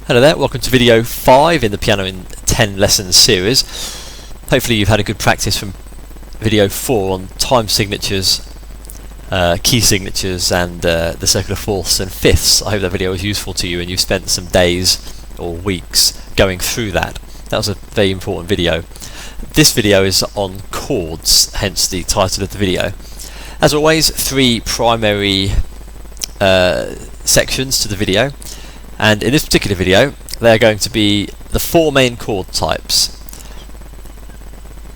Hello there, welcome to video 5 in the Piano in 10 Lessons series. Hopefully you've had a good practice from video 4 on time signatures, key signatures and the circular fourths and fifths. I hope that video was useful to you and you've spent some days or weeks going through that. That was a very important video. This video is on chords, hence the title of the video. As always, 3 primary sections to the video. And in this particular video, they are going to be the 4 main chord types.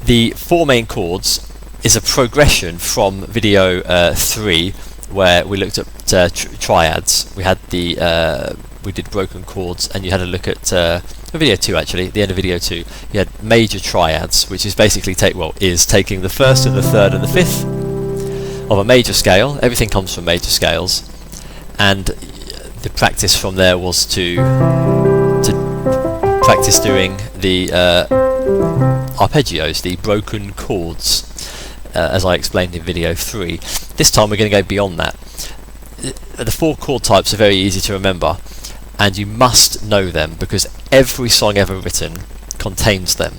The 4 main chords is a progression from video 3, where we looked at triads. We had we did broken chords, and you had a look at video 2 actually. At the end of video 2, you had major triads, which is basically taking the first and the third and the fifth of a major scale. Everything comes from major scales, and the practice from there was to practice doing the arpeggios, the broken chords, as I explained in video 3. This time we're going to go beyond that. The 4 chord types are very easy to remember, and you must know them because every song ever written contains them.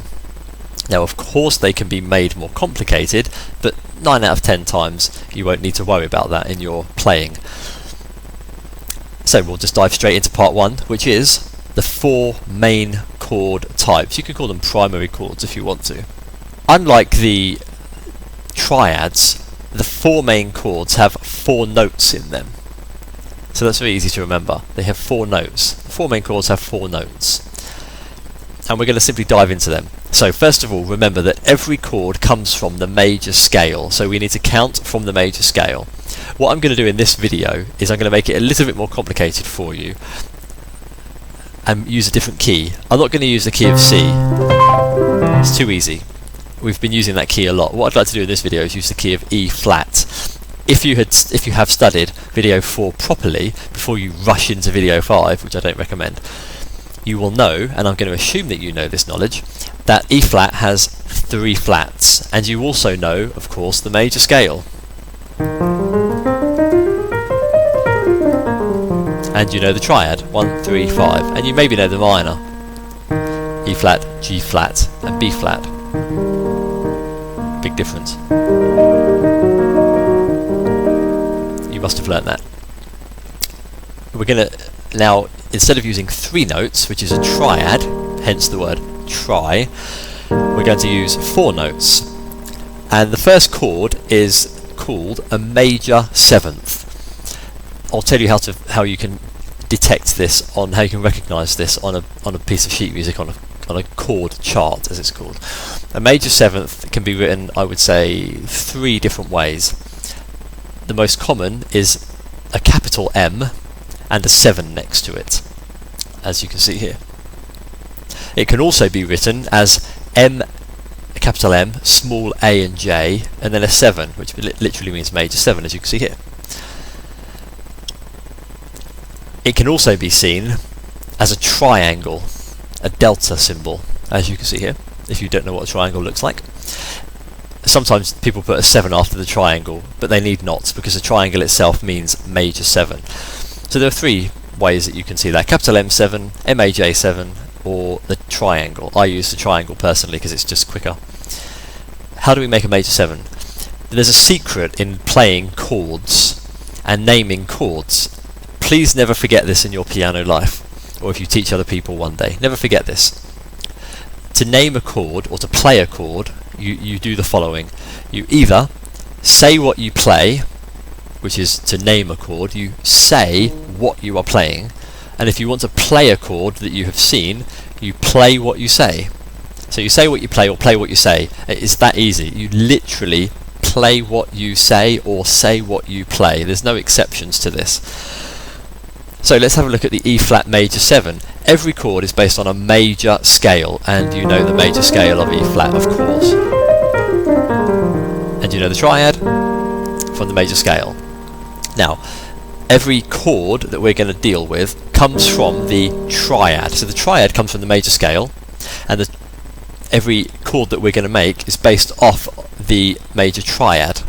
Now, of course, they can be made more complicated, but 9 out of 10 times you won't need to worry about that in your playing. So we'll just dive straight into part 1, which is the 4 main chord types. You can call them primary chords if you want to. Unlike the triads, the 4 main chords have 4 notes in them. So that's very easy to remember. They have 4 notes. The 4 main chords have 4 notes. And we're going to simply dive into them. So first of all, remember that every chord comes from the major scale. So we need to count from the major scale. What I'm going to do in this video is I'm going to make it a little bit more complicated for you and use a different key. I'm not going to use the key of C. It's too easy. We've been using that key a lot. What I'd like to do in this video is use the key of E flat. If you have studied video 4 properly before you rush into video 5, which I don't recommend, you will know, and I'm going to assume that you know this knowledge, that E flat has 3 flats, and you also know, of course, the major scale. And you know the triad, 1, 3, 5, and you maybe know the minor, E flat, G flat, and B flat. Big difference. You must have learnt that. We're going to now, instead of using 3 notes, which is a triad, hence the word try, we're going to use 4 notes. And the first chord is called a major 7th. I'll tell you how you can detect this, on how you can recognise this on a piece of sheet music, on a chord chart, as it's called. A major 7th can be written, I would say, 3 different ways. The most common is a capital M and a 7 next to it, as you can see here. It can also be written as M, a capital M, small a and J, and then a 7, which literally means major 7, as you can see here. It can also be seen as a triangle, a delta symbol, as you can see here, if you don't know what a triangle looks like. Sometimes people put a 7 after the triangle, but they need not, because the triangle itself means major 7. So there are 3 ways that you can see that: capital M7, MAJ7, or the triangle. I use the triangle personally because it's just quicker. How do we make a major 7? There's a secret in playing chords and naming chords. Please never forget this in your piano life, or if you teach other people one day. Never forget this. To name a chord, or to play a chord, you do the following. You either say what you play, which is to name a chord. You say what you are playing, and if you want to play a chord that you have seen, you play what you say. So you say what you play, or play what you say. It's that easy. You literally play what you say, or say what you play. There's no exceptions to this. So let's have a look at the E flat major 7. Every chord is based on a major scale, and you know the major scale of E flat, of course. And you know the triad from the major scale. Now, every chord that we're going to deal with comes from the triad. So the triad comes from the major scale, and every chord that we're going to make is based off the major triad,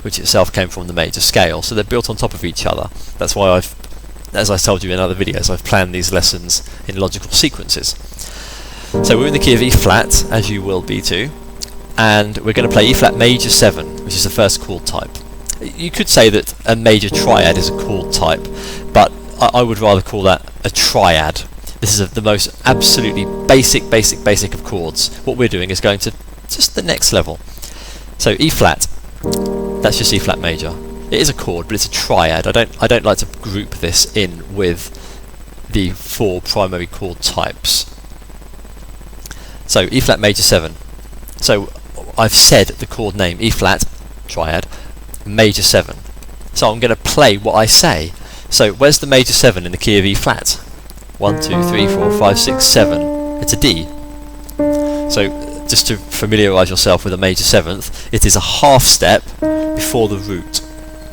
which itself came from the major scale. So they're built on top of each other. That's why I've as I told you in other videos, I've planned these lessons in logical sequences. So we're in the key of E flat, as you will be too, and we're going to play E flat major 7, which is the first chord type. You could say that a major triad is a chord type, but I would rather call that a triad. This is the most absolutely basic of chords. What we're doing is going to just the next level. So E flat, that's just E flat major. It is a chord, but it's a triad. I don't like to group this in with the 4 primary chord types. So E flat major 7. So I've said the chord name, E flat, triad, major 7. So I'm going to play what I say. So where's the major 7 in the key of E flat? 1, 2, 3, 4, 5, 6, 7. It's a D. So just to familiarise yourself with a major 7th, it is a half step before the root.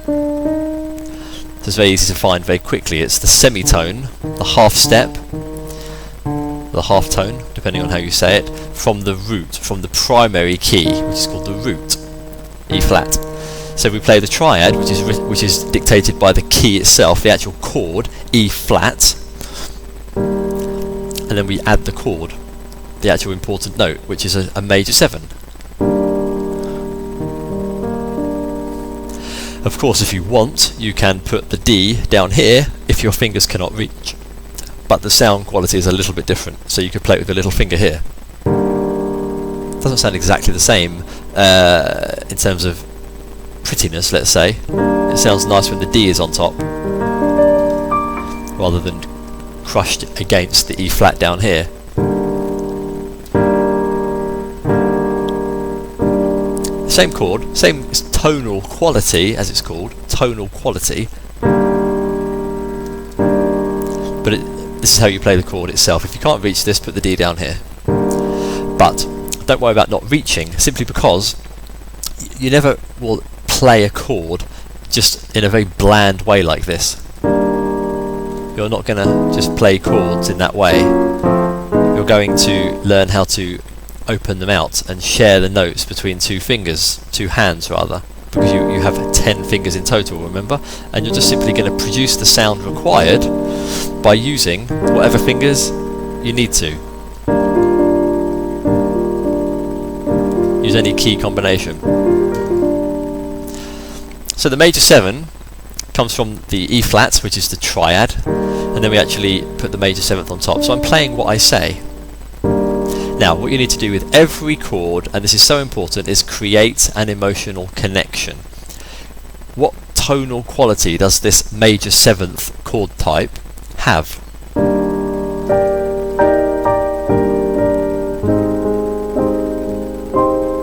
So it's very easy to find very quickly. It's the semitone, the half step, the half tone, depending on how you say it, from the root, from the primary key, which is called the root, E flat. So we play the triad, which is dictated by the key itself, the actual chord, E flat, and then we add the chord, the actual important note, which is a major 7. Of course, if you want, you can put the D down here if your fingers cannot reach. But the sound quality is a little bit different, so you could play it with the little finger here. It doesn't sound exactly the same in terms of prettiness, let's say. It sounds nice when the D is on top, rather than crushed against the E flat down here. Same chord, same tonal quality, as it's called, tonal quality. But this is how you play the chord itself. If you can't reach this, put the D down here. But don't worry about not reaching, simply because you never will play a chord just in a very bland way like this. You're not going to just play chords in that way. You're going to learn how to open them out and share the notes between 2 hands rather, because you have 10 fingers in total, remember, and you're just simply going to produce the sound required by using whatever fingers you need to. Use any key combination. So the major 7 comes from the E flat, which is the triad, and then we actually put the major 7th on top. So I'm playing what I say. Now, what you need to do with every chord, and this is so important, is create an emotional connection. What tonal quality does this major 7th chord type have?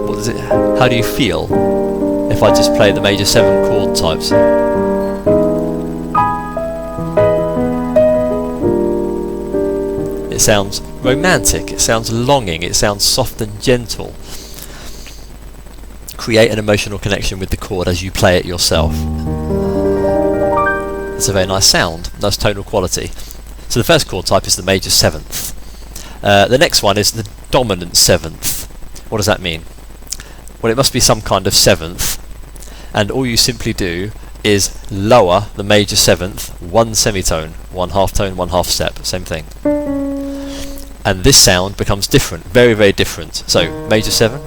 What does it? How do you feel if I just play the major 7 chord types? It sounds romantic, it sounds longing, it sounds soft and gentle. Create an emotional connection with the chord as you play it yourself. It's a very nice sound, nice tonal quality. So the first chord type is the major 7th. The next one is the dominant 7th. What does that mean? Well, it must be some kind of 7th, and all you simply do is lower the major 7th 1 semitone, 1 half tone, 1 half step, same thing. And this sound becomes different, very different. So major 7.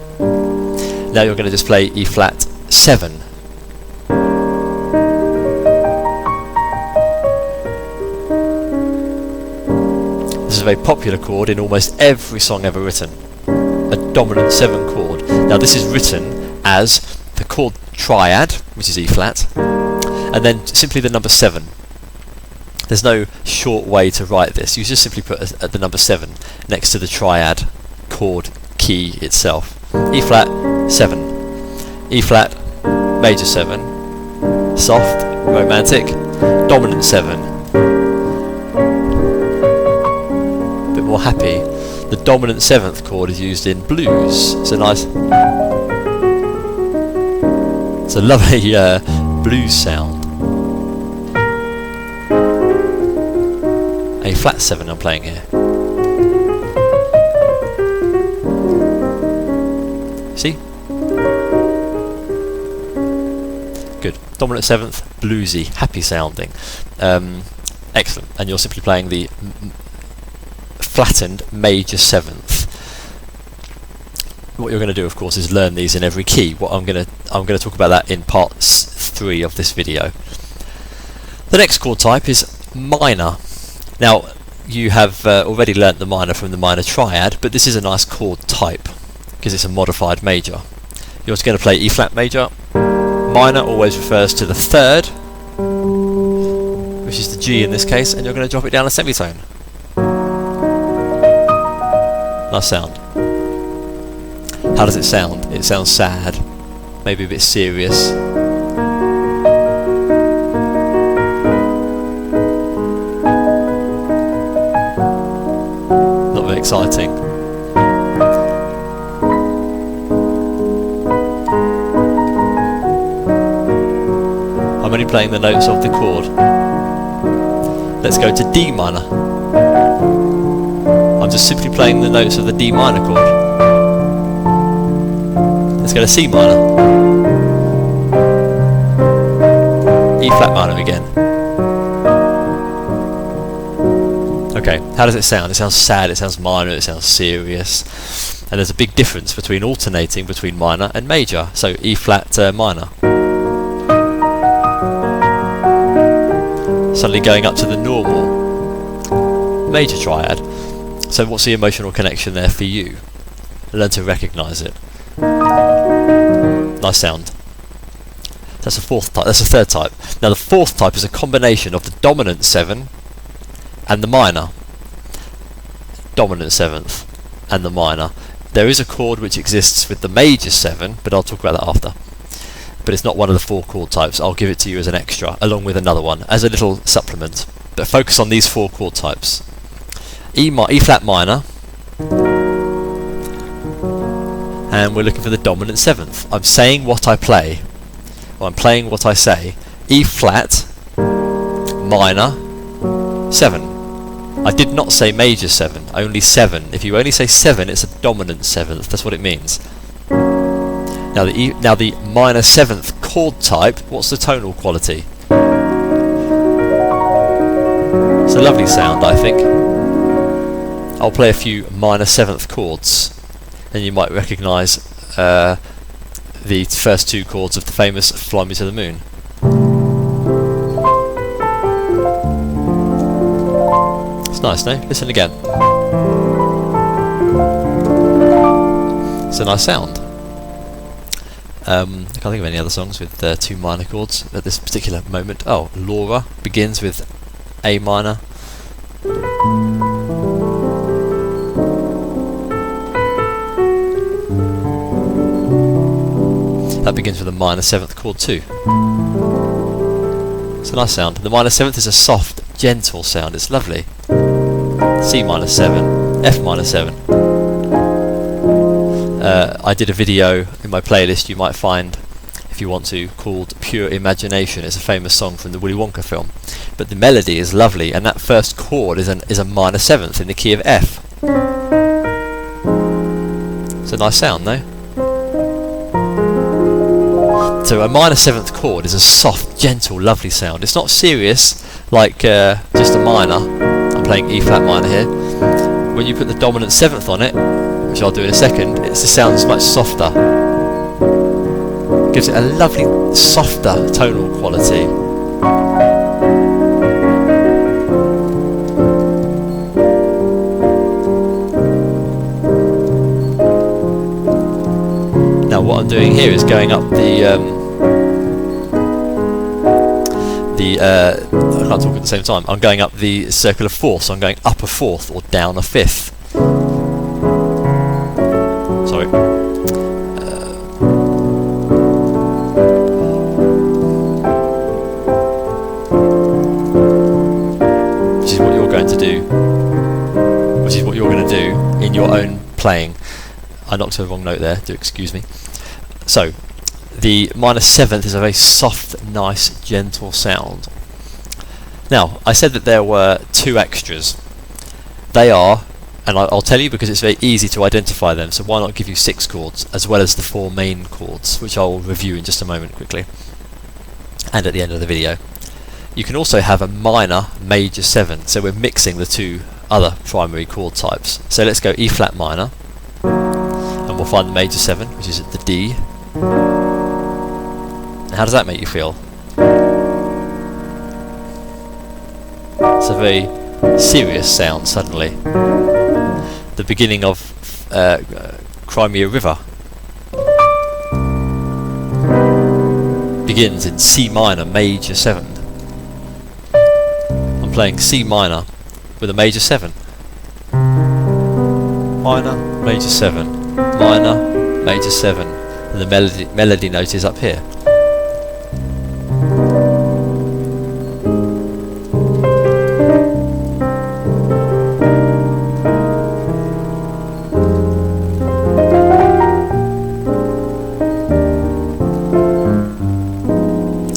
Now you're going to just play E flat 7. This is a very popular chord in almost every song ever written. A dominant 7 chord. Now this is written as the chord triad, which is E flat, and then simply the number 7. There's no short way to write this. You just simply put the number 7 next to the triad chord key itself. E flat 7, E flat major 7, soft, romantic, dominant 7, a bit more happy. The dominant 7th chord is used in blues. It's a lovely blues sound. A flat 7 I'm playing here. See? Good. Dominant 7th, bluesy, happy sounding. Excellent. And you're simply playing the flattened major seventh. What you're going to do, of course, is learn these in every key. I'm going to talk about that in part 3 of this video. The next chord type is minor. Now, you have already learnt the minor from the minor triad, but this is a nice chord type because it's a modified major. You're going to play E flat major. Minor always refers to the third, which is the G in this case, and you're going to drop it down a semitone. Nice sound. How does it sound? It sounds sad, maybe a bit serious. Not very exciting. I'm only playing the notes of the chord. Let's go to D minor. I'm just simply playing the notes of the D minor chord. Let's go to C minor. E flat minor again. Okay, how does it sound? It sounds sad, it sounds minor, it sounds serious. And there's a big difference between alternating between minor and major. So E flat minor. Suddenly going up to the normal major triad. So what's the emotional connection there for you? Learn to recognise it. Nice sound. That's a fourth type. That's a third type. Now the fourth type is a combination of the dominant 7 and the minor. Dominant 7th and the minor. There is a chord which exists with the major 7, but I'll talk about that after. But it's not one of the 4 chord types. I'll give it to you as an extra, along with another one, as a little supplement. But focus on these 4 chord types. E flat minor, and we're looking for the dominant 7th. I'm saying what I play, or I'm playing what I say. E flat minor 7. I did not say major 7, only 7. If you only say 7, it's a dominant 7th. That's what it means. Now the minor 7th chord type, what's the tonal quality? It's a lovely sound, I think. I'll play a few minor 7th chords, and you might recognise the first 2 chords of the famous Fly Me to the Moon. It's nice, no? Listen again. It's a nice sound. I can't think of any other songs with 2 minor chords at this particular moment. Oh, Laura begins with A minor. That begins with a minor 7th chord too. It's a nice sound. The minor 7th is a soft, gentle sound. It's lovely. C minor 7, F minor 7. I did a video in my playlist you might find, if you want to, called Pure Imagination. It's a famous song from the Willy Wonka film. But the melody is lovely, and that first chord is a minor 7th in the key of F. It's a nice sound, no? So a minor 7th chord is a soft, gentle, lovely sound. It's not serious like just a minor. I'm playing E flat minor here. When you put the dominant 7th on it, which I'll do in a second, it sounds much softer. Gives it a lovely, softer tonal quality. Now what I'm doing here is going up I can't talk at the same time. I'm going up the circular fourth, so I'm going up a fourth or down a fifth. Sorry. Which is what you're going to do. Which is what you're going to do in your own playing. I knocked a wrong note there. Do excuse me. So, the minor 7th is a very soft, nice, gentle sound. Now, I said that there were 2 extras. They are, and I'll tell you because it's very easy to identify them, so why not give you 6 chords, as well as the 4 main chords, which I'll review in just a moment quickly, and at the end of the video. you can also have a minor major 7, so we're mixing the two other primary chord types. So let's go E flat minor, and we'll find the major 7, which is the D. And how does that make you feel? It's a very serious sound suddenly. The beginning of Crimea River begins in C minor major 7. I'm playing C minor with a major 7. Minor, major 7, minor, major 7, and the melody note is up here.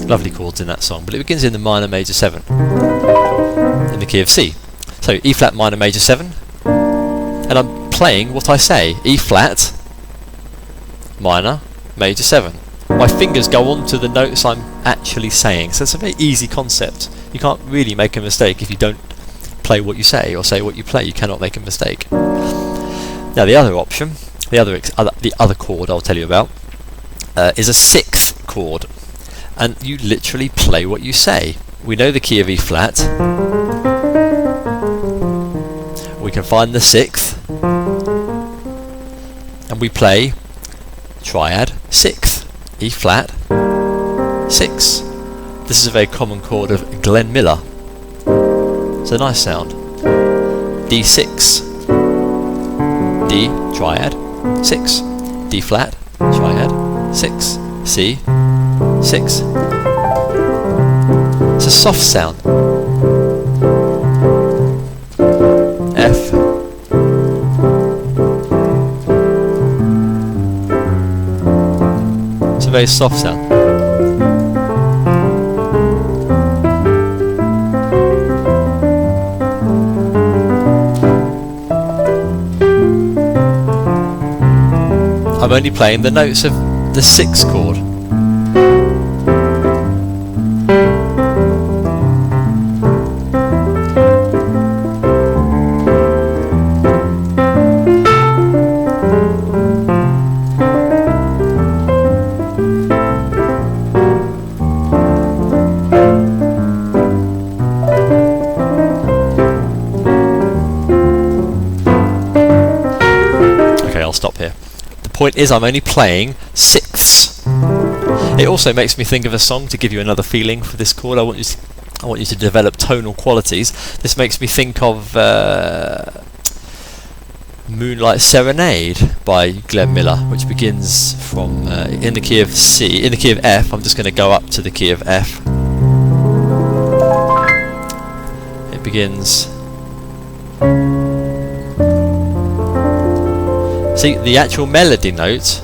Lovely chords in that song, but it begins in the minor major 7 in the key of C. So E flat minor major 7, and I'm playing what I say, E flat minor major 7. My fingers go on to the notes I'm actually saying, so it's a very easy concept. You can't really make a mistake if you don't play what you say or say what you play. You cannot make a mistake. Now the other option, the other chord I'll tell you about is a 6th chord. And you literally play what you say. We know the key of E flat. We can find the 6th. And we play triad 6th. E flat 6. This is a very common chord of Glenn Miller. It's a nice sound. D6. D triad 6. D flat triad 6. C 6. It's a soft sound. F. It's a very soft sound. I'm only playing the notes of the 6th chord. I'll stop here. The point is I'm only playing 6ths. It also makes me think of a song to give you another feeling for this chord. I want you to develop tonal qualities. This makes me think of Moonlight Serenade by Glenn Miller, which begins from in the key of C, in the key of F. I'm just going to go up to the key of F. It begins. See, the actual melody note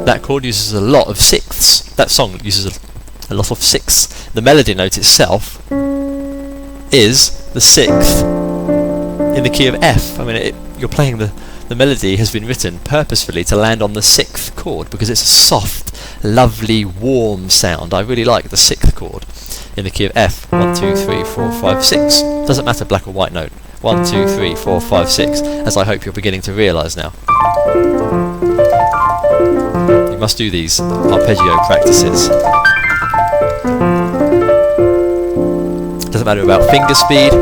that chord uses a lot of 6ths. That song uses a lot of 6ths. The melody note itself is the 6th in the key of F. I mean, you're playing the melody has been written purposefully to land on the 6th chord because it's a soft, lovely, warm sound. I really like the 6th chord in the key of F. 1, 2, 3, 4, 5, 6. Doesn't matter black or white note. 1, 2, 3, 4, 5, 6. As I hope you're beginning to realise now. You must do these arpeggio practices. Doesn't matter about finger speed.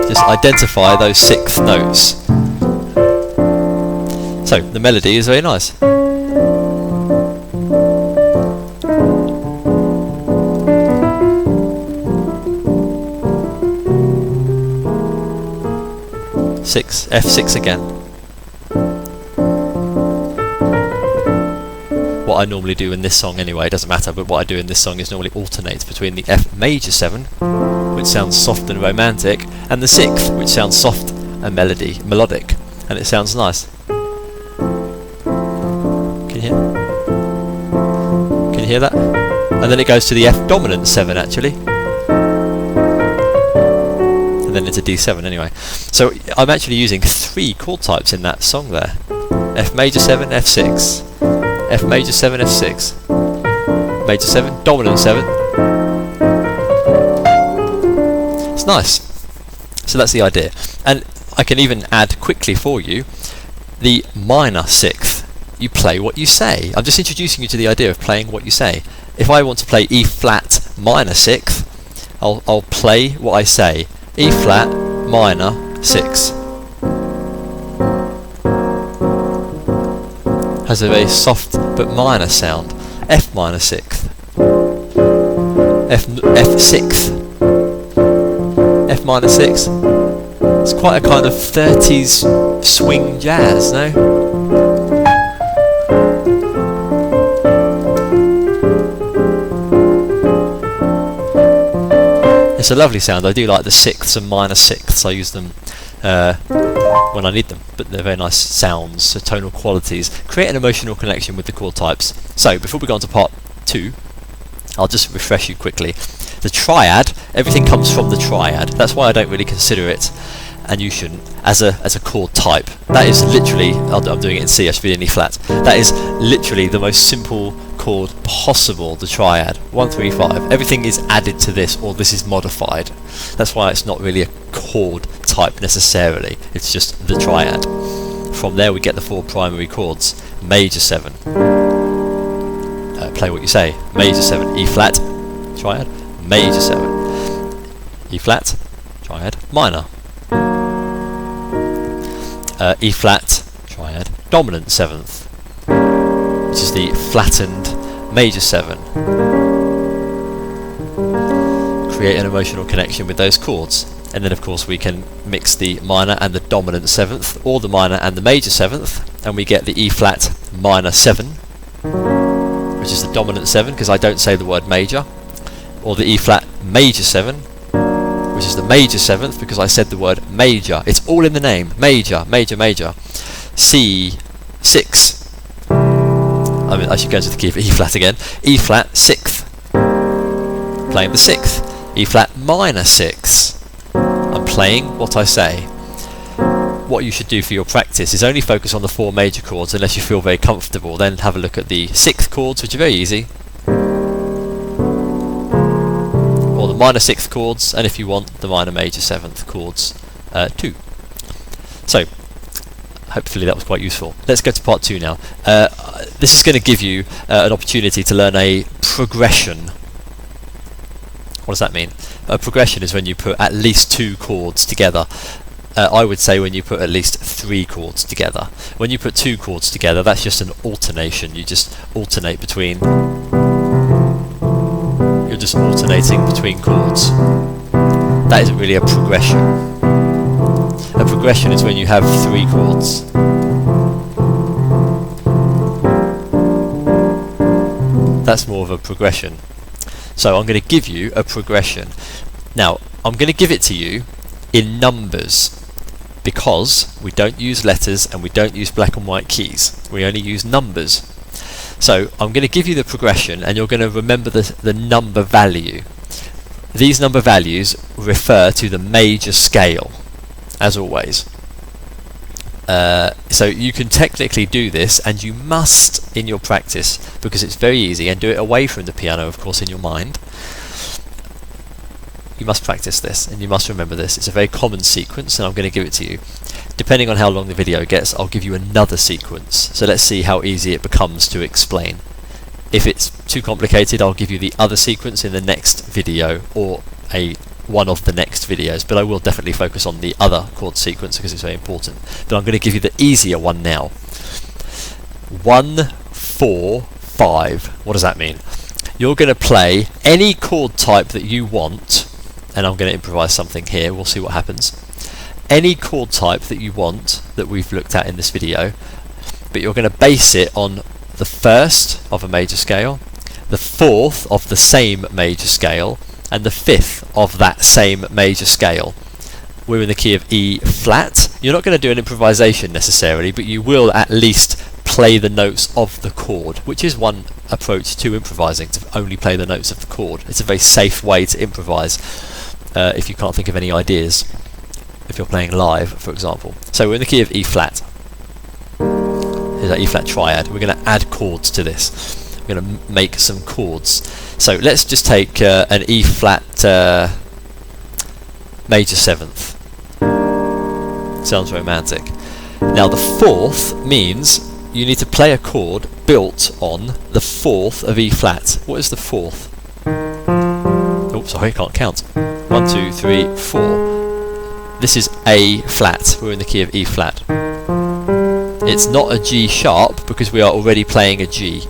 Just identify those 6th notes. So the melody is very nice. F6 again. What I normally do in this song anyway, it doesn't matter, but what I do in this song is normally alternate between the F major 7, which sounds soft and romantic, and the 6th, which sounds soft and melodic, and it sounds nice. Can you hear that? and then it goes to the F dominant 7 actually, and then into D7 anyway. So I'm actually using 3 chord types in that song there. F major 7, F6, F major 7, F6, major 7, dominant 7. It's nice. So that's the idea. And I can even add quickly for you the minor 6th. You play what you say. I'm just introducing you to the idea of playing what you say. If I want to play E flat minor 6th, I'll play what I say. E flat minor 6. Has a very soft but minor sound. F minor 6th. F 6th. F minor 6. It's quite a kind of 30s swing jazz, no? It's a lovely sound. I do like the 6ths and minor 6ths. I use them when I need them, but they're very nice sounds, so tonal qualities. Create an emotional connection with the chord types. So before we go on to part 2, I'll just refresh you quickly. The triad, everything comes from the triad. That's why I don't really consider it, and you shouldn't, as a chord type. That is literally, I'm doing it in C, I should be in E flat. That is literally the most simple chord possible, the triad. 1, 3, 5. Everything is added to this, or this is modified. That's why it's not really a chord type necessarily. It's just the triad. From there we get the 4 primary chords. Major 7. Play what you say. Major 7, E flat, triad. Major 7, E flat, triad, minor. E flat, triad, dominant 7th, which is the flattened major 7. Create an emotional connection with those chords. And then of course we can mix the minor and the dominant 7th, or the minor and the major 7th, and we get the E flat minor 7, which is the dominant 7, because I don't say the word major, or the E flat major 7, which is the major 7th, because I said the word major. It's all in the name. Major, major, major. C6. I mean, I should go to the key for E flat again. E flat 6th. Playing the 6th. E flat minor 6. I'm playing what I say. What you should do for your practice is only focus on the 4 major chords unless you feel very comfortable. Then have a look at the 6th chords, which are very easy, or the minor 6th chords, and if you want, the minor major 7th chords too. So hopefully that was quite useful. Let's go to part 2 now. This is going to give you an opportunity to learn a progression. What does that mean? A progression is when you put at least 2 chords together. I would say when you put at least 3 chords together. When you put 2 chords together, that's just an alternation. You just alternate between. You're just alternating between chords. That isn't really a progression. A progression is when you have 3 chords. That's more of a progression. So I'm going to give you a progression. Now, I'm going to give it to you in numbers, because we don't use letters and we don't use black and white keys. We only use numbers. So I'm going to give you the progression, and you're going to remember the number value. These number values refer to the major scale, as always. So you can technically do this, and you must in your practice, because it's very easy, and do it away from the piano, of course, in your mind. You must practice this, and you must remember this. It's a very common sequence, and I'm going to give it to you. Depending on how long the video gets, I'll give you another sequence. So let's see how easy it becomes to explain. If it's too complicated, I'll give you the other sequence in the next video, or one of the next videos, but I will definitely focus on the other chord sequence because it's very important. But I'm going to give you the easier one now. 1, 4, 5. What does that mean? You're going to play any chord type that you want, and I'm going to improvise something here. We'll see what happens. Any chord type that you want that we've looked at in this video, but you're going to base it on the 1st of a major scale, the 4th of the same major scale, and the 5th of that same major scale. We're in the key of E flat. You're not going to do an improvisation necessarily, but you will at least play the notes of the chord, which is one approach to improvising, to only play the notes of the chord. It's a very safe way to improvise if you can't think of any ideas, if you're playing live, for example. So we're in the key of E flat. Here's our E flat triad. We're going to add chords to this. We're going to make some chords. So let's just take an E flat major 7th. Sounds romantic. Now the 4th means you need to play a chord built on the 4th of E flat. What is the 4th? Oh, sorry, I can't count. 1, 2, 3, 4. This is A flat. We're in the key of E flat. It's not a G sharp because we are already playing a G.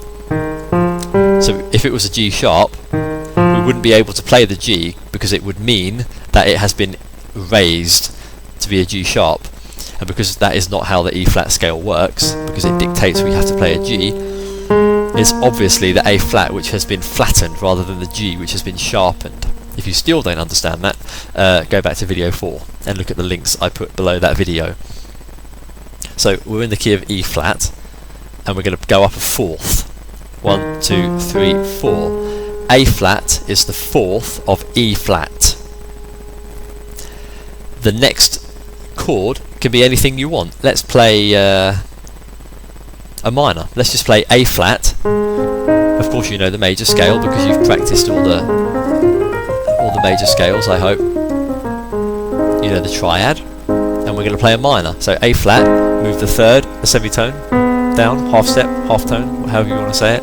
So if it was a G sharp, we wouldn't be able to play the G because it would mean that it has been raised to be a G sharp. And because that is not how the E flat scale works, because it dictates we have to play a G, it's obviously the A flat which has been flattened rather than the G which has been sharpened. If you still don't understand that, go back to video 4 and look at the links I put below that video. So we're in the key of E flat and we're going to go up a 4th. 1, 2, 3, 4. A flat is the 4th of E flat. The next chord can be anything you want. Let's play a minor. Let's just play A flat. Of course you know the major scale because you've practiced all the major scales, I hope. You know the triad. And we're going to play a minor. So A flat, move the 3rd, a semitone, down, half step, half tone, however you want to say it.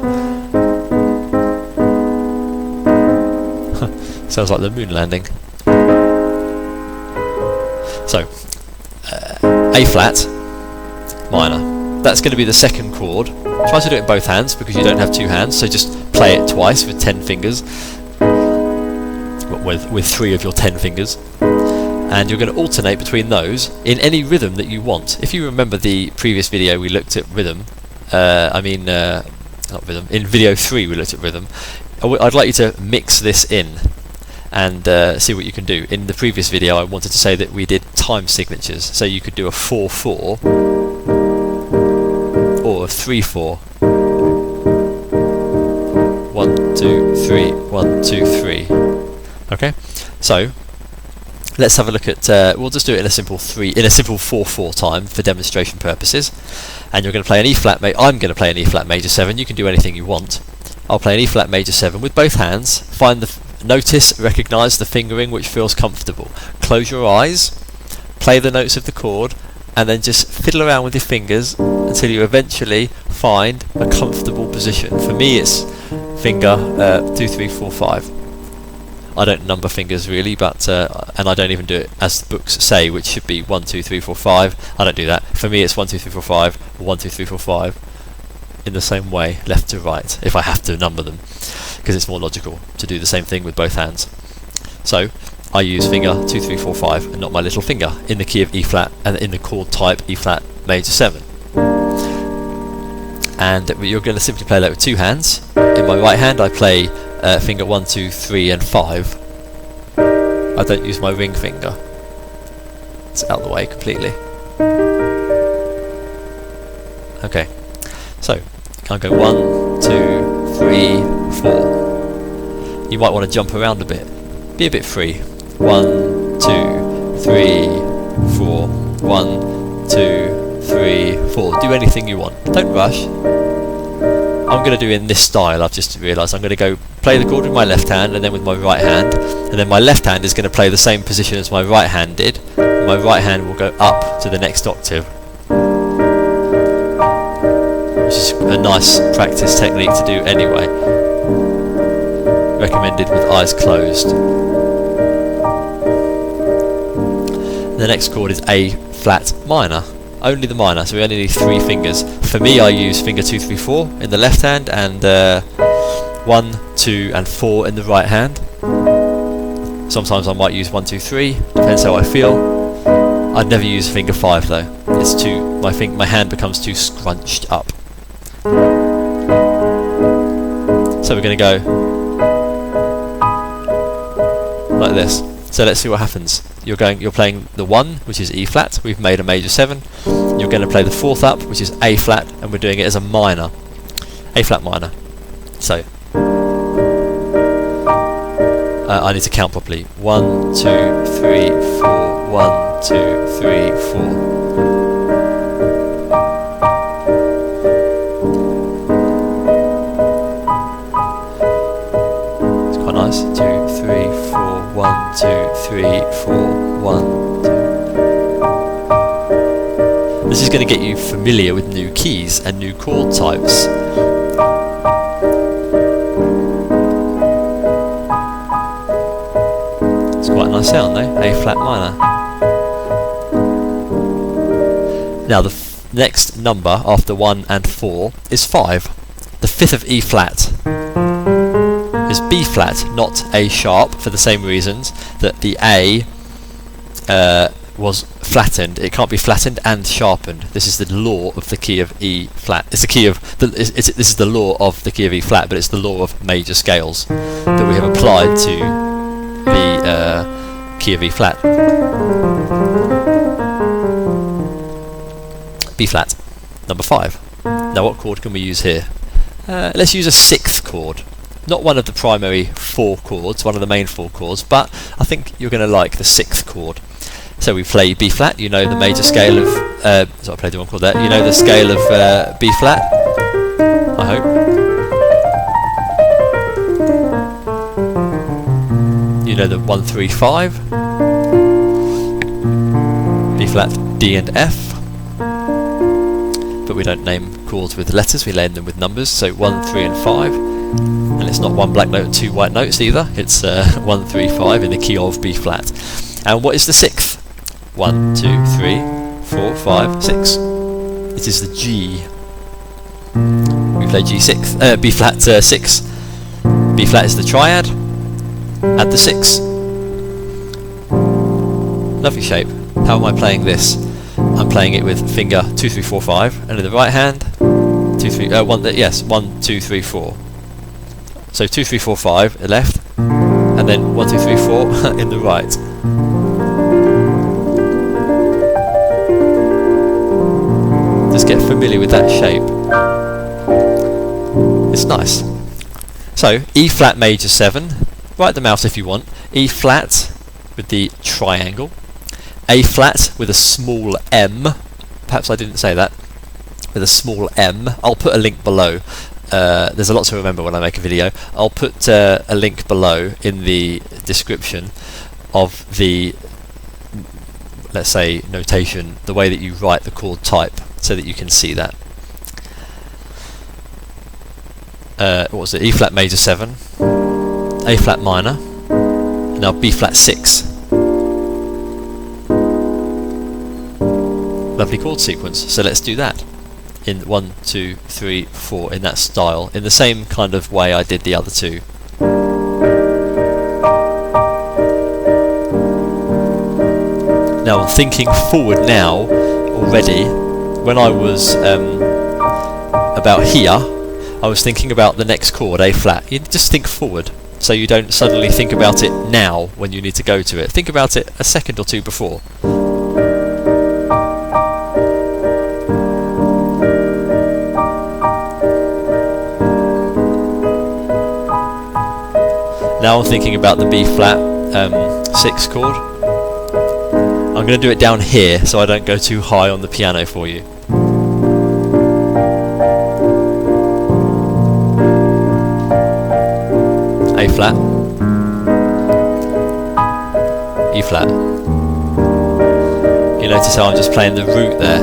Sounds like the moon landing. So, A flat, minor. That's going to be the 2nd chord. Try to do it in both hands because you don't have 2 hands, so just play it twice with 10 fingers. With 3 of your 10 fingers. And you're going to alternate between those in any rhythm that you want. If you remember the previous video we looked at rhythm, not rhythm, in video 3 we looked at rhythm. I'd like you to mix this in and see what you can do. In the previous video I wanted to say that we did time signatures, so you could do a 4-4 or a 3-4. 1, 2, 3, 1, 2, 3. Okay, so let's have a look at. We'll just do it in a simple 4/4 time for demonstration purposes. And you're going to play an E flat. I'm going to play an E flat major 7. You can do anything you want. I'll play an E flat major 7 with both hands. Recognise the fingering which feels comfortable. Close your eyes, play the notes of the chord, and then just fiddle around with your fingers until you eventually find a comfortable position. For me, it's finger 2, 3, 4, 5. I don't number fingers really, but and I don't even do it as the books say, which should be 1, 2, 3, 4, 5. I don't do that. For me, it's 1, 2, 3, 4, 5, or 1, 2, 3, 4, 5, in the same way, left to right, if I have to number them, because it's more logical to do the same thing with both hands. So I use finger 2, 3, 4, 5, and not my little finger, in the key of E flat and in the chord type E flat major 7. And you're going to simply play that with 2 hands. In my right hand, I play finger 1, 2, 3 and 5. I don't use my ring finger. It's out of the way completely. Okay, so I'll go 1, 2, 3, 4. You might want to jump around a bit. Be a bit free. 1, 2, 3, 4. 1, 2, 3, 4. Do anything you want. Don't rush. I'm going to do it in this style. I've just realised I'm going to go play the chord with my left hand and then with my right hand, and then my left hand is going to play the same position as my right hand did. My right hand will go up to the next octave, which is a nice practice technique to do anyway. Recommended with eyes closed. The next chord is A flat minor. Only the minor, so we only need 3 fingers. For me, I use finger 2, 3, 4 in the left hand, and 1, 2 and 4 in the right hand. Sometimes I might use 1, 2, 3, depends how I feel. I'd never use finger 5 though. It's too, my hand becomes too scrunched up. So we're going to go like this. So let's see what happens. You're playing the 1, which is E flat. We've made a major 7. You're you're going to play the fourth up, which is A flat, and we're doing it as a minor, A flat minor. So I need to count properly. 1, 2, 3, 4. 1, 2, 3, 4. It's quite nice. 2, 3, 4. 1, 2, 3, 4. 1, 2. This is going to get you familiar with new keys and new chord types. It's quite a nice sound though, A flat minor. Now the next number after 1 and 4 is 5. The fifth of E flat is B flat, not A sharp, for the same reasons that the A was flattened. It can't be flattened and sharpened. This is the law of the key of E flat. It's the key of this is the law of the key of E flat, but it's the law of major scales that we have applied to the key of E flat. B flat, number 5. Now what chord can we use here? Let's use a 6th chord. Not one of the primary 4 chords, one of the main 4 chords, but I think you're going to like the 6th chord. So we play B flat, you know the major scale of, so I played the wrong chord there, you know the scale of B flat, I hope. You know the 1, 3, 5, B flat, D and F, but we don't name chords with letters, we name them with numbers, so 1, 3 and 5, and it's not 1 black note, 2 white notes either, it's 1, 3, 5 in the key of B flat. And what is the 6th? 1, 2, 3, 4, 5, 6. It is the G. We play G6, B flat 6. B flat is the triad. Add the 6. Lovely shape. How am I playing this? I'm playing it with finger 2, 3, 4, 5, and in the right hand, 2, 3, 1. Yes, 1, 2, 3, 4. So 2, 3, 4, 5 at left, and then 1, 2, 3, 4 in the right. Just get familiar with that shape. It's nice. So E flat major 7. Write them out if you want. E flat with the triangle. A flat with a small m. Perhaps I didn't say that. With a small m. I'll put a link below. There's a lot to remember when I make a video. I'll put a link below in the description of the, let's say, notation, the way that you write the chord type, so that you can see that. What was it? E flat major 7, A flat minor, now B flat 6. Lovely chord sequence, so let's do that in 1, 2, 3, 4 in that style, in the same kind of way I did the other two. Now I'm thinking forward now already. When I was about here, I was thinking about the next chord, A flat. You just think forward, so you don't suddenly think about it now when you need to go to it. Think about it a second or two before. Now I'm thinking about the B flat 6 chord. I'm going to do it down here so I don't go too high on the piano for you. A flat, E flat. You notice how I'm just playing the root there.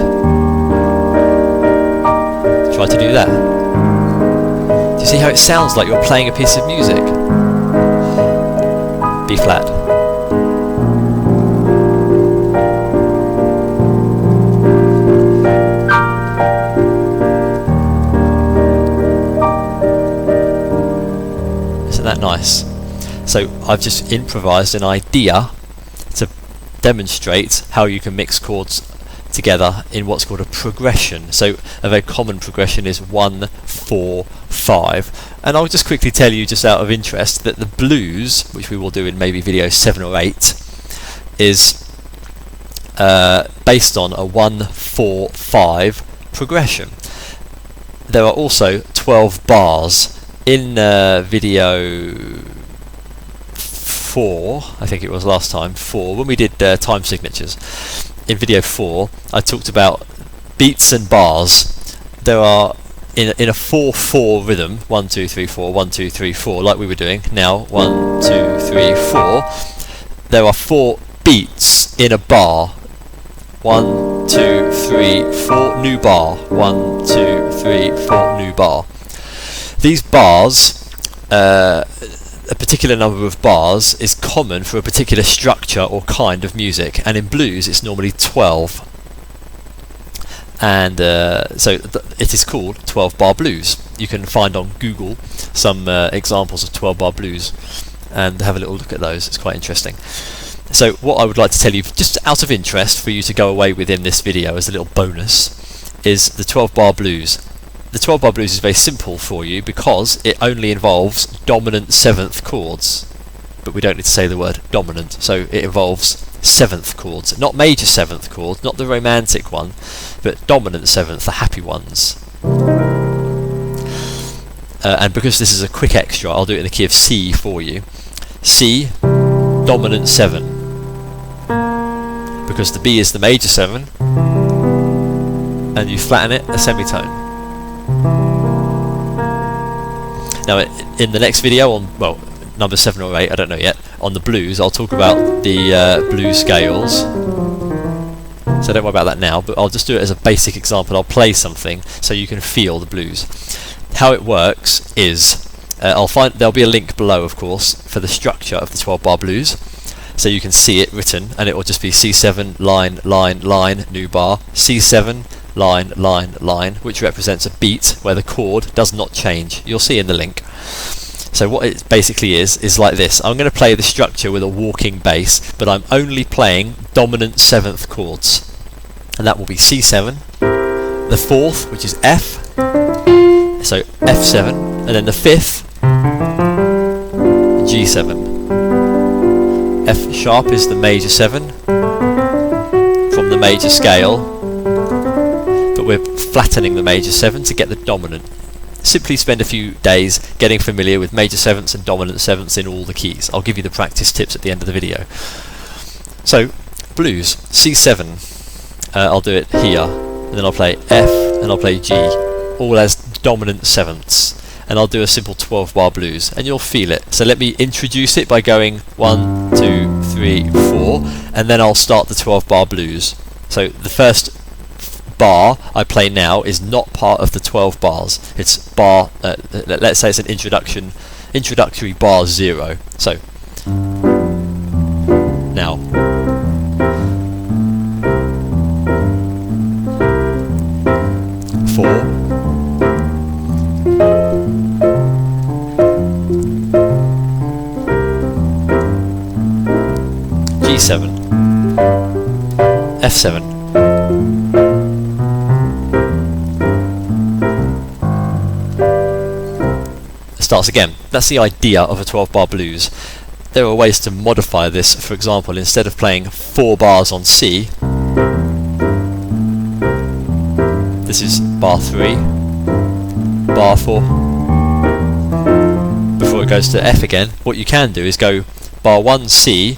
Try to do that. Do you see how it sounds like you're playing a piece of music? B flat. Isn't that nice? So I've just improvised an idea to demonstrate how you can mix chords together in what's called a progression. So a very common progression is 1, 4, 5, and I'll just quickly tell you, just out of interest, that the blues, which we will do in maybe video 7 or 8, is based on a 1-4-5 progression. There are also 12 bars in video 4, I think it was last time, 4, when we did time signatures. In video 4 I talked about beats and bars. There are in a 4-4 rhythm, 1 2 3 4 1 2 3 4, like we were doing now, 1 2 3 4. There are 4 beats in a bar. 1 2 3 4 new bar, 1 2 3 4 new bar. These bars, a particular number of bars is common for a particular structure or kind of music, and in blues it's normally 12. And so it is called 12 bar blues. You can find on Google some examples of 12 bar blues and have a little look at those. It's quite interesting. So what I would like to tell you, just out of interest for you to go away with in this video as a little bonus, is the 12 bar blues. The 12 bar blues is very simple for you because it only involves dominant 7th chords, but we don't need to say the word dominant, so it involves 7th chords, not major 7th chords, not the romantic one, but dominant 7th, the happy ones. And because this is a quick extra, I'll do it in the key of C for you. C, dominant 7, because the B is the major 7, and you flatten it, a semitone. Now in the next video on, well, number 7 or 8, I don't know yet, on the blues, I'll talk about the blues scales, so don't worry about that now, but I'll just do it as a basic example. I'll play something so you can feel the blues. How it works is, there'll be a link below, of course, for the structure of the 12 bar blues, so you can see it written, and it will just be C7, line, line, line, new bar, C7, line, line, line, which represents a beat where the chord does not change. You'll see in the link. So what it basically is like this. I'm going to play the structure with a walking bass, but I'm only playing dominant 7th chords, and that will be C7, the 4th, which is F, so F7, and then the 5th, G7. F sharp is the major 7 from the major scale, but we're flattening the major 7 to get the dominant. Simply spend a few days getting familiar with major 7ths and dominant 7ths in all the keys. I'll give you the practice tips at the end of the video. So, blues, C7, I'll do it here, and then I'll play F, and I'll play G, all as dominant 7ths, and I'll do a simple 12 bar blues, and you'll feel it. So let me introduce it by going 1, 2, 3, 4, and then I'll start the 12 bar blues. So the first bar I play now is not part of the 12 bars. It's bar, let's say it's an introductory bar 0. So now four, G7, F7, starts again. That's the idea of a 12 bar blues. There are ways to modify this. For example, instead of playing 4 bars on C, this is bar 3, bar 4. Before it goes to F again, what you can do is go bar 1 C,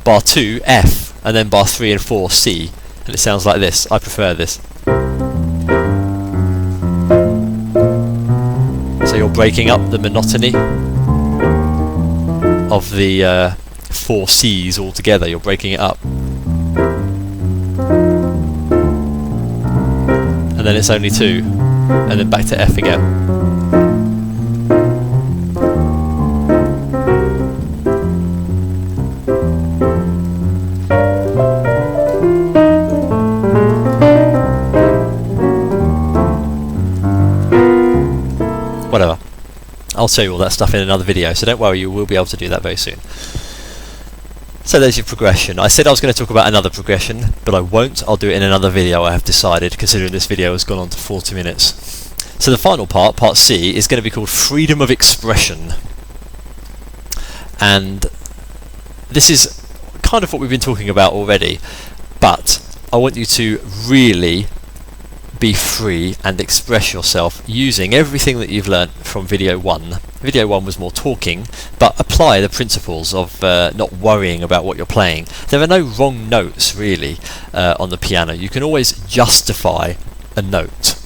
bar 2 F, and then bar 3 and 4 C, and it sounds like this. I prefer this. So you're breaking up the monotony of the 4 C's altogether. You're breaking it up, and then it's only 2, and then back to F again. Whatever. I'll show you all that stuff in another video, so don't worry, you will be able to do that very soon. So there's your progression. I said I was going to talk about another progression, but I won't. I'll do it in another video, I have decided, considering this video has gone on to 40 minutes. So the final part, part C, is going to be called freedom of expression. And this is kind of what we've been talking about already, but I want you to really be free and express yourself using everything that you've learnt from video 1. Video 1 was more talking, but apply the principles of not worrying about what you're playing. There are no wrong notes really on the piano. You can always justify a note.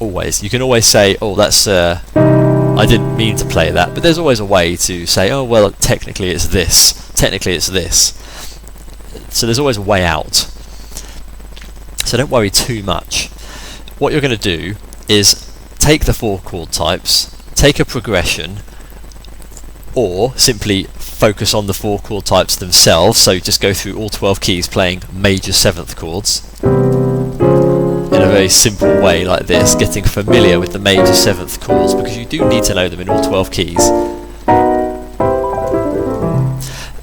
Always. You can always say, oh, that's I didn't mean to play that, but there's always a way to say, oh well, technically it's this, technically it's this. So there's always a way out. So don't worry too much. What you're going to do is take the 4 chord types, take a progression, or simply focus on the 4 chord types themselves, so just go through all 12 keys playing major 7th chords in a very simple way like this, getting familiar with the major 7th chords, because you do need to know them in all 12 keys.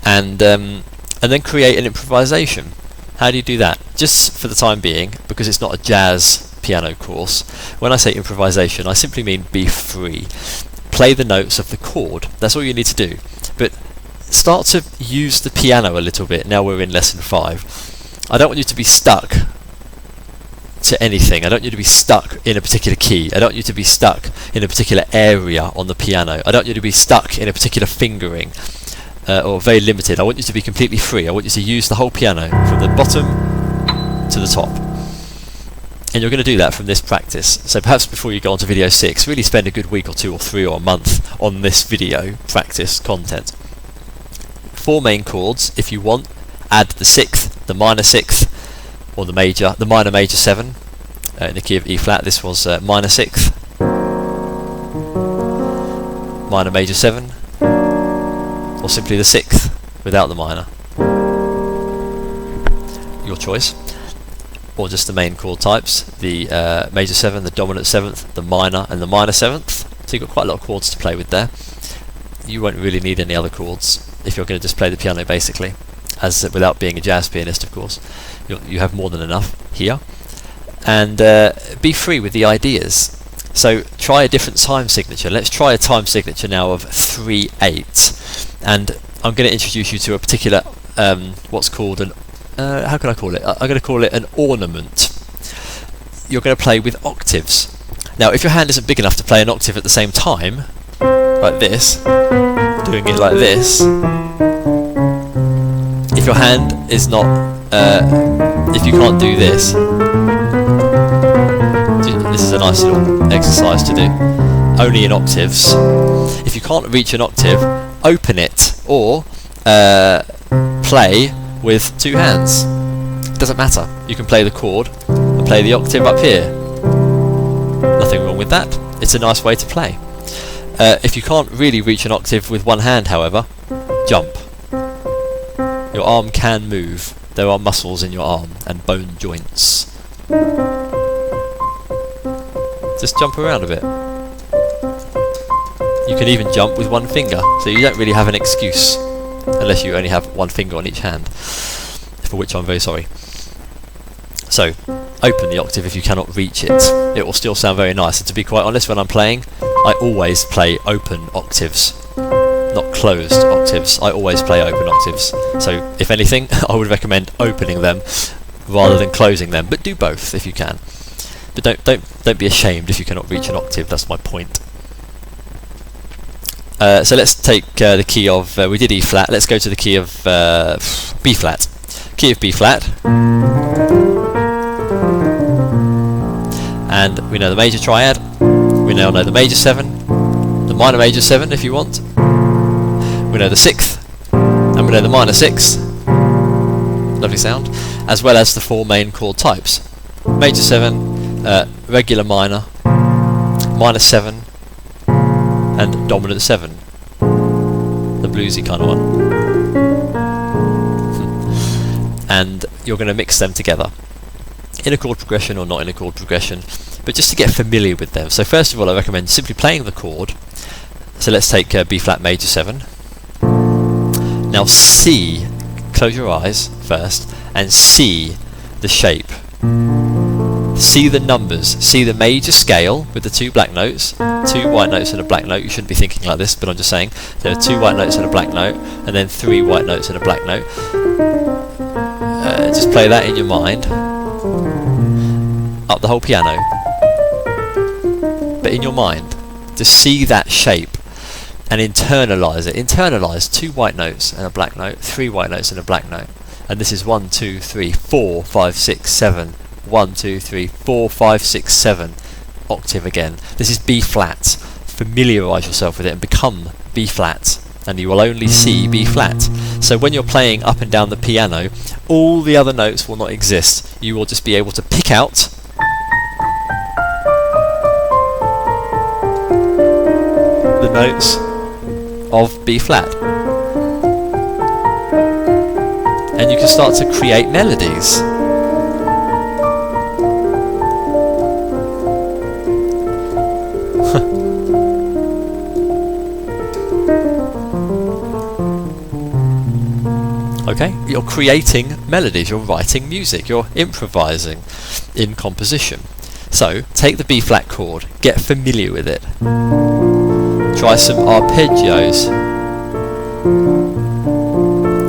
And then create an improvisation. How do you do that? Just for the time being, because it's not a jazz piano course, when I say improvisation, I simply mean be free. Play the notes of the chord. That's all you need to do. But start to use the piano a little bit. Now we're in lesson 5. I don't want you to be stuck to anything. I don't want you to be stuck in a particular key. I don't want you to be stuck in a particular area on the piano. I don't want you to be stuck in a particular fingering. Or very limited. I want you to be completely free. I want you to use the whole piano from the bottom to the top. And you're going to do that from this practice. So perhaps before you go on to video 6, really spend a good week or 2 or 3 or a month on this video practice content. 4 main chords. If you want, add the 6th, the minor 6th, or the minor major 7 in the key of E flat. This was minor 6th, minor major 7, or simply the 6th without the minor. Your choice. Or just the main chord types, the major 7, the dominant 7th, the minor and the minor 7th. So you've got quite a lot of chords to play with there. You won't really need any other chords if you're going to just play the piano basically, as without being a jazz pianist of course. You have more than enough here. And be free with the ideas. So try a different time signature. Let's try a time signature now of 3/8. And I'm going to introduce you to a particular what's called an how can I call it? I'm going to call it an ornament. You're going to play with octaves. Now if your hand isn't big enough to play an octave at the same time, like this, doing it like this, if your hand is not if you can't do this, this is a nice little exercise to do, only in octaves. If you can't reach an octave, open it, or play with 2 hands. It doesn't matter. You can play the chord and play the octave up here. Nothing wrong with that. It's a nice way to play. If you can't really reach an octave with 1 hand, however, jump. Your arm can move. There are muscles in your arm and bone joints. Just jump around a bit. You can even jump with 1 finger, so you don't really have an excuse, unless you only have 1 finger on each hand, for which I'm very sorry. So, open the octave if you cannot reach it. It will still sound very nice, and to be quite honest, when I'm playing, I always play open octaves, not closed octaves. I always play open octaves. So, if anything, I would recommend opening them rather than closing them, but do both if you can. But don't be ashamed if you cannot reach an octave. That's my point. So let's take the key of we did E flat. Let's go to the key of B flat. Key of B flat, and we know the major triad. We now know the major 7, the minor major 7 if you want. We know the 6th, and we know the minor 6. Lovely sound, as well as the 4 main chord types: major 7, regular minor, minor 7, and dominant 7, the bluesy kind of one. And you're going to mix them together in a chord progression or not in a chord progression, but just to get familiar with them. So first of all, I recommend simply playing the chord. So let's take B flat major 7. Now see, close your eyes first and see the shape. See the numbers, see the major scale with the 2 black notes, 2 white notes and a black note. You shouldn't be thinking like this, but I'm just saying there are 2 white notes and a black note, and then 3 white notes and a black note. Just play that in your mind, up the whole piano, but in your mind, just see that shape and internalize it. Internalize 2 white notes and a black note, 3 white notes and a black note, and this is 1, 2, 3, 4, 5, 6, 7, 1, 2, 3, 4, 5, 6, 7, octave again. This is B flat. Familiarize yourself with it and become B flat, and you will only see B flat. So when you're playing up and down the piano, all the other notes will not exist. You will just be able to pick out the notes of B flat, and you can start to create melodies. Okay, you're creating melodies, you're writing music, you're improvising in composition. So, take the B flat chord, get familiar with it. Try some arpeggios.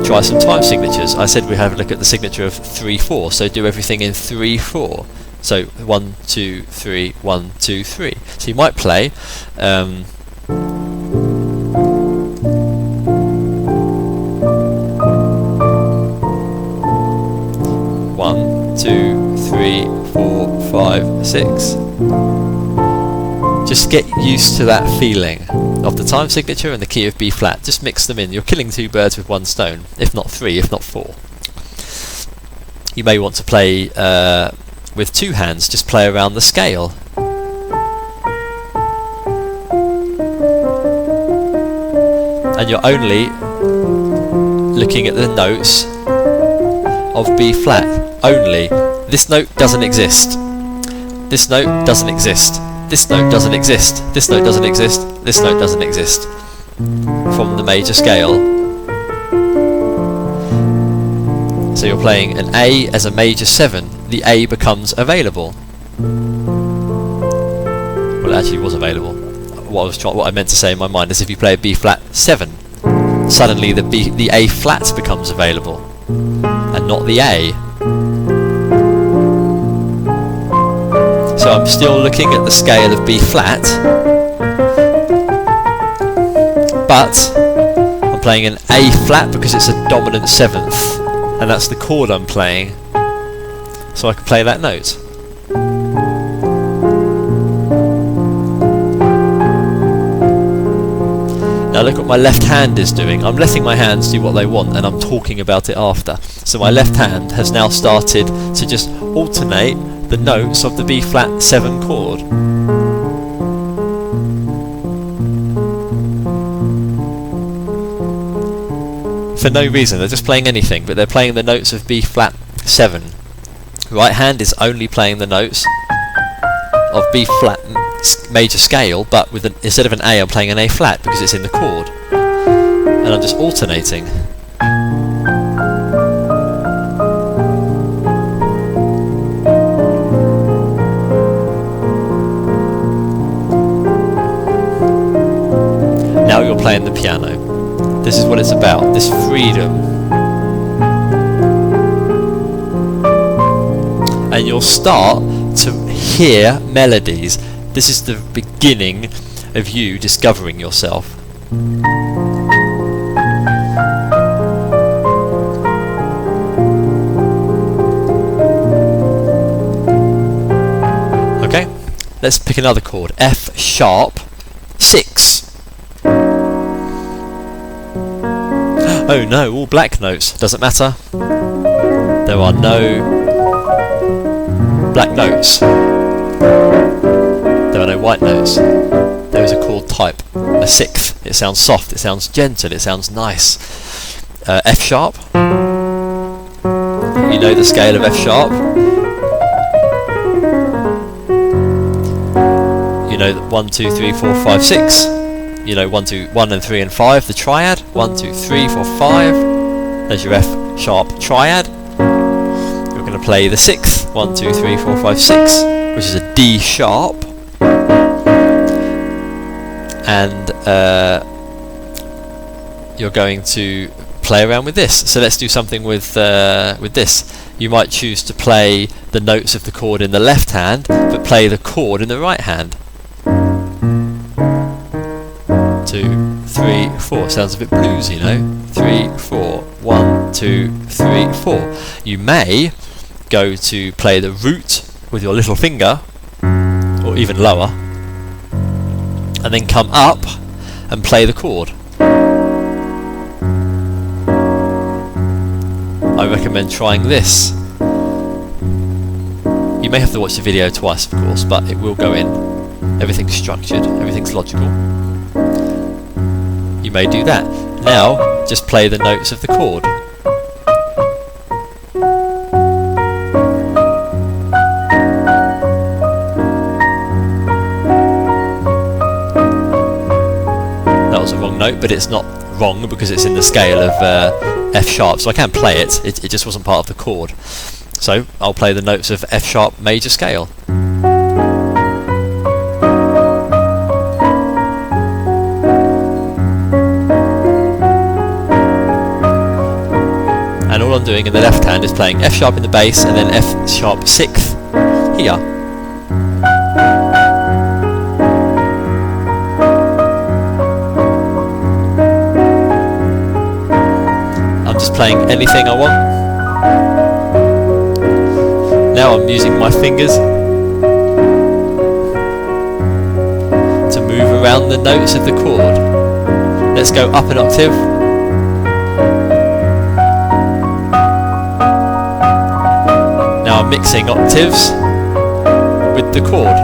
Try some time signatures. I said we have a look at the signature of 3/4, so do everything in 3/4. So 1, 2, 3, 1, 2, 3. So you might play 1, 2, 3, 4, 5, 6. Just get used to that feeling of the time signature and the key of B flat. Just mix them in. You're killing 2 birds with 1 stone, if not 3, if not 4. You may want to play with 2 hands, just play around the scale. And you're only looking at the notes of B flat. Only. This note doesn't exist. This note doesn't exist. This note doesn't exist. This note doesn't exist. This note doesn't exist. From the major scale. So you're playing an A as a major 7. The A becomes available. Well, it actually was available. What I meant to say in my mind is if you play a B flat 7, suddenly the A flat becomes available, and not the A. So I'm still looking at the scale of B flat, but I'm playing an A flat because it's a dominant 7th, and that's the chord I'm playing, so I can play that note. Now look what my left hand is doing. I'm letting my hands do what they want, and I'm talking about it after. So my left hand has now started to just alternate the notes of the B flat 7 chord. For no reason, they're just playing anything, but they're playing the notes of B flat 7. Right hand is only playing the notes of B flat major scale, but with instead of an A, I'm playing an A flat because it's in the chord, and I'm just alternating. Now you're playing the piano. This is what it's about, this freedom. And you'll start to hear melodies. This is the beginning of you discovering yourself. Okay, let's pick another chord. F sharp 6. Oh no, all black notes. Doesn't matter. There are no black notes. There are no white notes. There is a chord type, a 6th. It sounds soft, it sounds gentle, it sounds nice. F sharp. You know the scale of F sharp. You know 1, 2, 3, 4, 5, 6. You know 1 and 3 and 5, the triad. 1, 2, 3, 4, 5. There's your F sharp triad. You're going to play the 6th. 1, 2, 3, 4, 5, 6, which is a D sharp. And you're going to play around with this. So let's do something with this. you might choose to play the notes of the chord in the left hand, but play the chord in the right hand. 2, 3, 4. Sounds a bit bluesy, you know? 3, 4. 1, 2, 3, 4. You may go to play the root with your little finger, or even lower, and then come up and play the chord. I recommend trying this. You may have to watch the video twice, of course, but it will go in. Everything's structured, everything's logical. You may do that. Now, just play the notes of the chord. That was a wrong note, but it's not wrong because it's in the scale of F sharp, so I can play it. It just wasn't part of the chord. So I'll play the notes of F sharp major scale. And all I'm doing in the left hand is playing F sharp in the bass and then F sharp 6th here. I'm just playing anything I want. Now I'm using my fingers to move around the notes of the chord. Let's go up an octave. Now I'm mixing octaves with the chord.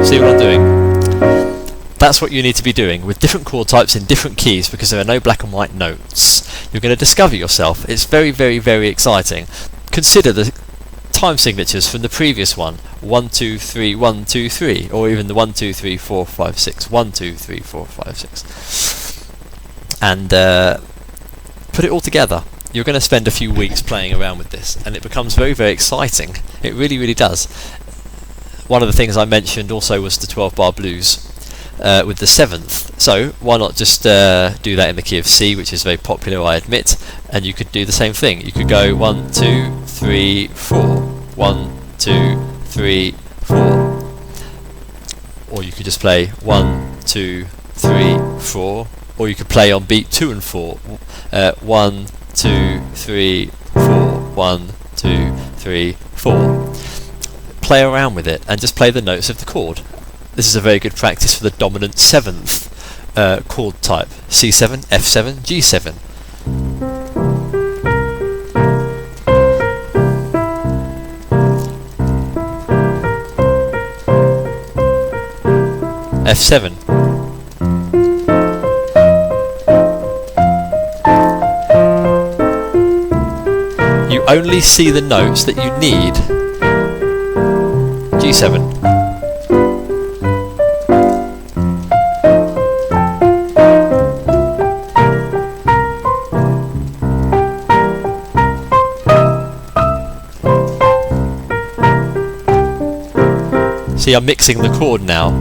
See what I'm doing? That's what you need to be doing with different chord types in different keys, because there are no black and white notes. You're going to discover yourself. It's very, very, very exciting. Consider the time signatures from the previous one. 1, 2, 3, 1, 2, 3, or even the 1, 2, 3, 4, 5, 6, 1, 2, 3, 4, 5, 6. And put it all together. You're going to spend a few weeks playing around with this, and it becomes very, very exciting. It really, really does. One of the things I mentioned also was the 12-bar blues with the 7th. So why not just do that in the key of C, which is very popular, I admit, and you could do the same thing. You could go 1, 2, 3, 4, 1, 2, 3, 4, or you could just play 1, 2, 3, 4, or you could play on beat 2 and 4. 1, 2, 3, 4, 1, 2, 3, 4. Play around with it and just play the notes of the chord. This is a very good practice for the dominant 7th chord type. C7, F7, G7. F7. You only see the notes that you need. G7. See, I'm mixing the chord now.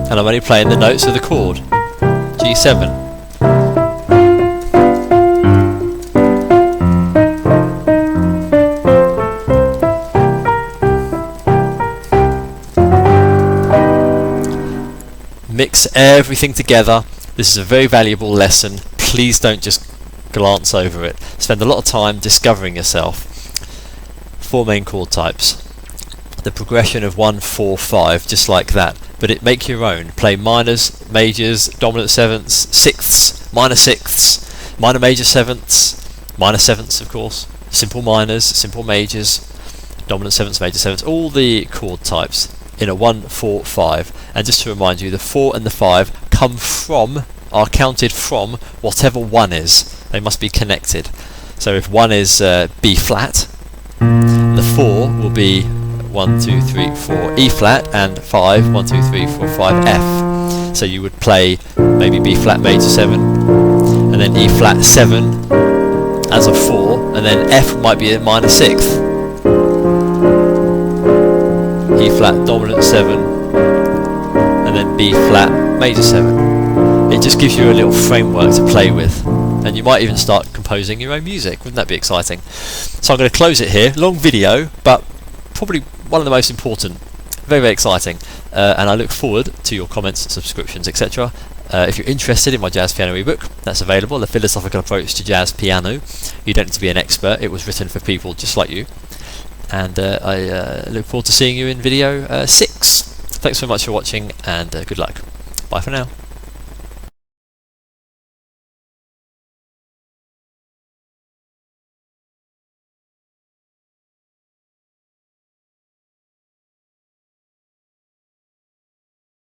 And I'm only playing the notes of the chord. G7. Mix everything together. This is a very valuable lesson. Please don't just glance over it. Spend a lot of time discovering yourself. 4 main chord types. The progression of 1, 4, 5, just like that. But make your own. Play minors, majors, dominant 7ths, 6ths, minor 6ths, minor major 7ths, minor 7ths of course, simple minors, simple majors, dominant 7ths, major 7ths, all the chord types in a 1, 4, 5. And just to remind you, the 4 and the 5 are counted from whatever 1 is. They must be connected. So if 1 is B flat, the 4 will be 1, 2, 3, 4 E flat, and 5, 1, 2, 3, 4, 5 F. So you would play maybe B flat major 7, and then E flat 7 as a 4, and then F might be a minor 6th. E flat dominant 7, and then B flat major 7. It just gives you a little framework to play with, and you might even start composing your own music. Wouldn't that be exciting? So I'm going to close it here. Long video, but probably one of the most important. Very, very exciting, and I look forward to your comments, subscriptions, etc. If you're interested in my jazz piano ebook, that's available. The Philosophical Approach to Jazz Piano. You don't need to be an expert. It was written for people just like you. And I look forward to seeing you in video 6. Thanks so much for watching, and good luck. Bye for now.